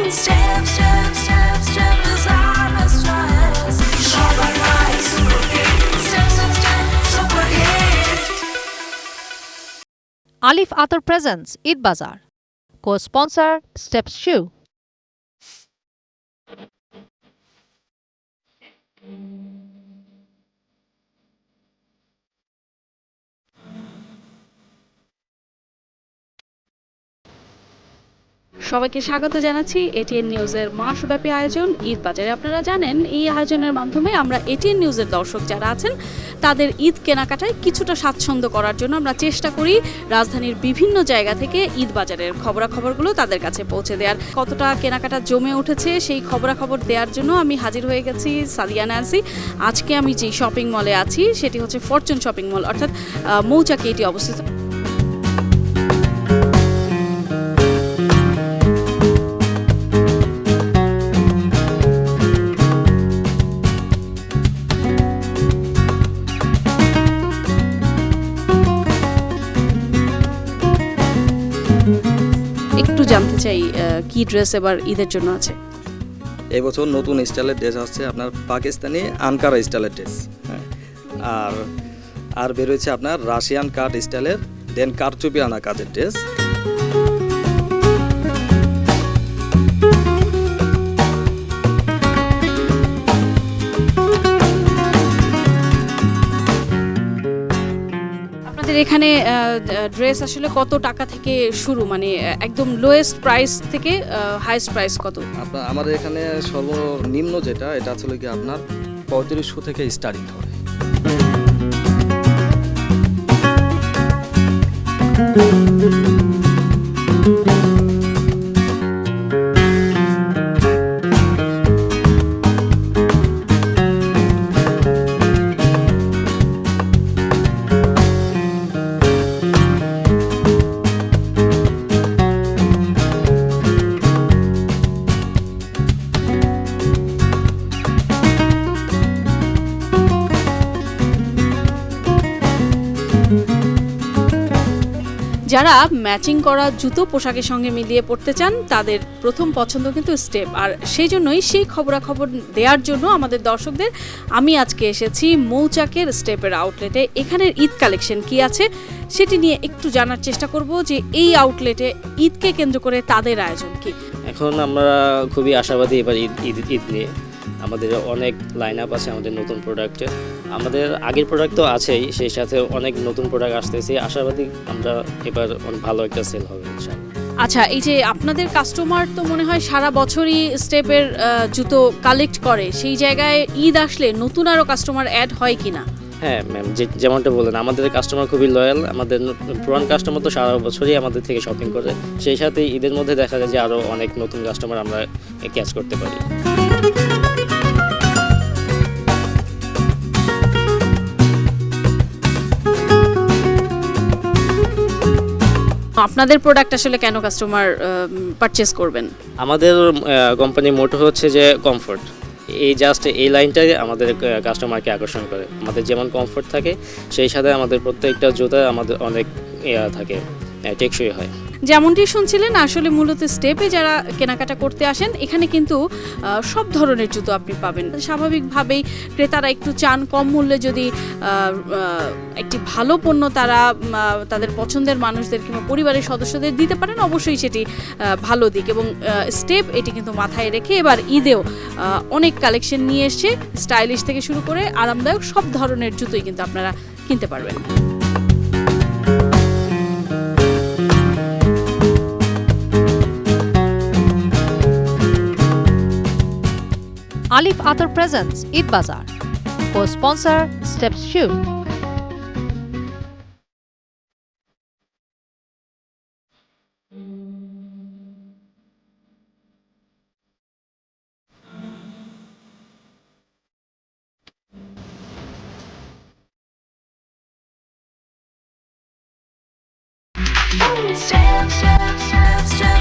Step, step, step, step is our stress. Shop online, super fit. Step, step, step, super hit. Alif Atar presents Eid Bazaar. Co-sponsor Steps Shoe. সবাইকে স্বাগত জানাচ্ছি ATN নিউজের মাসব্যাপী আয়োজন ঈদ বাজারে। আপনারা জানেন এই আয়োজনের মাধ্যমে আমরা এটিএন নিউজের দর্শক যারা আছেন তাদের ঈদ কেনাকাটায় কিছুটা স্বাচ্ছন্দ্য করার জন্য আমরা চেষ্টা করি রাজধানীর বিভিন্ন জায়গা থেকে ঈদ বাজারের খবরাখবরগুলো তাদের কাছে পৌঁছে দেওয়ার। কতটা কেনাকাটা জমে উঠেছে সেই খবরাখবর দেওয়ার জন্য আমি হাজির হয়ে গেছি সাদিয়া ন্যান্সি। আজকে আমি যে শপিং মলে আছি সেটি হচ্ছে ফরচুন শপিং মল, অর্থাৎ মৌচাকে এটি অবস্থিত। একটু জানতে চাই কি ড্রেস এবার ঈদের জন্য আছে? এই বছর নতুন স্টাইলের ড্রেস আসছে আপনার পাকিস্তানি আনকারা স্টাইলের ড্রেস, হ্যাঁ। আর আর বেরোচ্ছে আপনার রাশিয়ান কাট স্টাইলের দেন কারচুপি আনা কাজের ড্রেস। আপনাদের এখানে ড্রেস আসলে কত টাকা থেকে শুরু, মানে একদম লোয়েস্ট প্রাইস থেকে হাইয়েস্ট প্রাইস কত? আপনার আমাদের এখানে সর্বনিম্ন যেটা এটা আসলে কি আপনার 3500 থেকে স্টার্টিং হয়। যারা ম্যাচিং করা জুতো পোশাকের সঙ্গে মিলিয়ে পড়তে চান তাদের প্রথম পছন্দ কিন্তু স্টেপ, আর সেই জন্যই সেই খবরাখবর দেওয়ার জন্য আমাদের দর্শকদের আমি আজকে এসেছি মৌচাকের স্টেপের আউটলেটে। এখানের ঈদ কালেকশন কি আছে সেটি নিয়ে একটু জানার চেষ্টা করব যে এই আউটলেটে ঈদকে কেন্দ্র করে তাদের আয়োজন কি। এখন আমরা খুবই আশাবাদী এবার ঈদ নিয়ে। আমাদের অনেক লাইন আপ আছে আমাদের নতুন প্রোডাক্টের। আমাদের আগের প্রোডাক্ট তো আছেই, সেই সাথে অনেক নতুন প্রোডাক্ট আসতেছে। আশাবাদী আমরা এবার অনেক ভালো একটা সেল হবে ইনশাআল্লাহ। আচ্ছা, এই যে আপনাদের কাস্টমার তো মনে হয় সারা বছরই স্টেপের জুতো কালেক্ট করে, সেই জায়গায় ঈদ আসলে নতুন আরও কাস্টমার অ্যাড হয় কিনা? হ্যাঁ ম্যাম, যেমনটা বললেন আমাদের কাস্টমার খুবই লয়াল। আমাদের পুরান কাস্টমার তো সারা বছরই আমাদের থেকে শপিং করে, সেই সাথে ঈদের মধ্যে দেখা যায় যে আরও অনেক নতুন কাস্টমার আমরা ক্যাচ করতে পারি। আপনাদের প্রোডাক্ট আসলে কেন কাস্টমার পারচেস করবেন? আমাদের কোম্পানির মোটো হচ্ছে যে কমফোর্ট। এই লাইনটাই আমাদের কাস্টমারকে আকর্ষণ করে। আমাদের যেমন কমফোর্ট থাকে সেই সাথে আমাদের প্রত্যেকটা জুতা আমাদের অনেক থাকে, টেকসই হয়। যেমনটি শুনছিলেন, আসলে মূলত স্টেপে যারা কেনাকাটা করতে আসেন এখানে কিন্তু সব ধরনের জুতো আপনি পাবেন। স্বাভাবিকভাবেই ক্রেতারা একটু চান কম মূল্যে যদি একটি ভালো পণ্য তারা তাদের পছন্দের মানুষদের কিংবা পরিবারের সদস্যদের দিতে পারেন, অবশ্যই সেটি ভালো দিক। এবং স্টেপ এটি কিন্তু মাথায় রেখে এবার ঈদেও অনেক কালেকশন নিয়ে এসছে। স্টাইলিশ থেকে শুরু করে আরামদায়ক সব ধরনের জুতোই কিন্তু আপনারা কিনতে পারবেন। Alif Atar presents Eid Bazaar. Co-sponsor Steps Shoe. Step, step, step, step